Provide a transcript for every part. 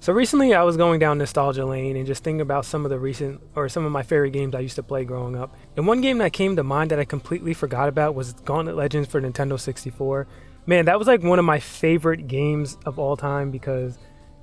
So recently I was going down nostalgia lane and just thinking about some of the recent or some of my favorite games I used to play growing up. And one game that came to mind that I completely forgot about was Gauntlet Legends for Nintendo 64. Man, that was like one of my favorite games of all time because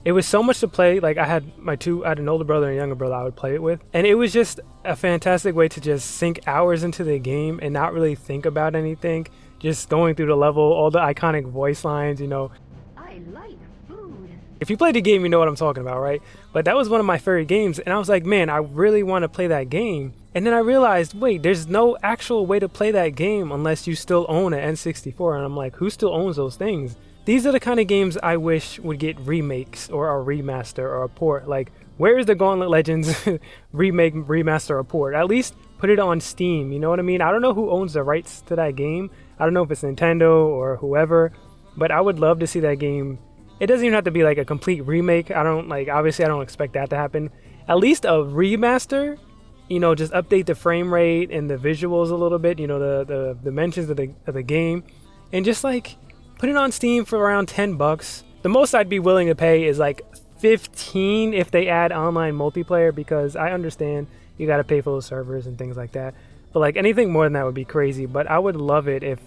it was so much to play. Like I had an older brother and a younger brother I would play it with. And it was just a fantastic way to just sink hours into the game and not really think about anything. Just going through the level, all the iconic voice lines. I like food. If you played the game, you know what I'm talking about, right? But that was one of my favorite games, and I was like, man, I really want to play that game. And then I realized, wait, there's no actual way to play that game unless you still own an N64. And I'm like, who still owns those things? These are the kind of games I wish would get remakes or a remaster or a port. Like, where is the Gauntlet Legends remake, remaster, or port? At least put it on Steam, you know what I mean? I don't know who owns the rights to that game. I don't know if it's Nintendo or whoever, but I would love to see that game. It doesn't even have to be like a complete remake. Obviously I don't expect that to happen. At least a remaster, just update the frame rate and the visuals a little bit, the dimensions of the game, and just like put it on Steam for around $10. The most I'd be willing to pay is like 15 if they add online multiplayer, because I understand you got to pay for those servers and things like that. But like anything more than that would be crazy. But I would love it if,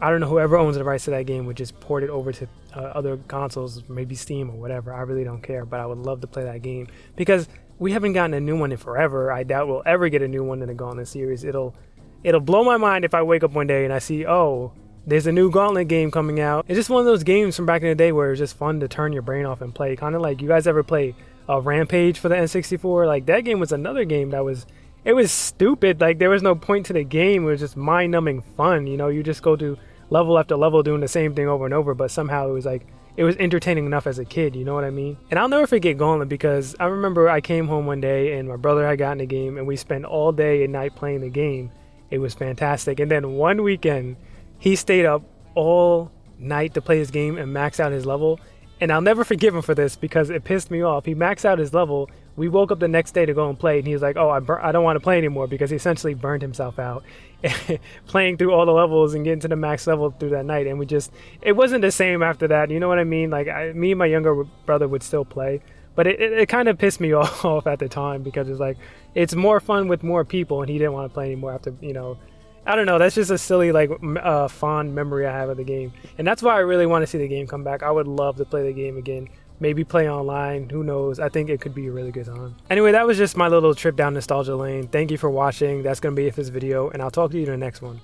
I don't know, whoever owns the rights to that game would just port it over to other consoles, maybe Steam or whatever. I really don't care, but I would love to play that game because we haven't gotten a new one in forever. I doubt we'll ever get a new one in the Gauntlet series. It'll blow my mind if I wake up one day and I see, oh, there's a new Gauntlet game coming out. It's just one of those games from back in the day where it's just fun to turn your brain off and play. Kind of like, you guys ever play Rampage for the N64? Like, that game was another game that was, it was stupid. Like, there was no point to the game. It was just mind-numbing fun. You just go to level after level doing the same thing over and over, but somehow it was entertaining enough as a kid, you know what I mean? And I'll never forget Gauntlet because I remember I came home one day and my brother had gotten the game and we spent all day and night playing the game. It was fantastic. And then one weekend, he stayed up all night to play his game and max out his level. And I'll never forgive him for this because it pissed me off. He maxed out his level. We woke up the next day to go and play, and he was like, oh, I don't want to play anymore, because he essentially burned himself out playing through all the levels and getting to the max level through that night. And it wasn't the same after that. You know what I mean? Like, me and my younger brother would still play, but it kind of pissed me off at the time because it's like, it's more fun with more people, and he didn't want to play anymore after, I don't know. That's just a silly, fond memory I have of the game. And that's why I really want to see the game come back. I would love to play the game again. Maybe play online. Who knows? I think it could be a really good time. Anyway, that was just my little trip down nostalgia lane. Thank you for watching. That's going to be it for this video, and I'll talk to you in the next one.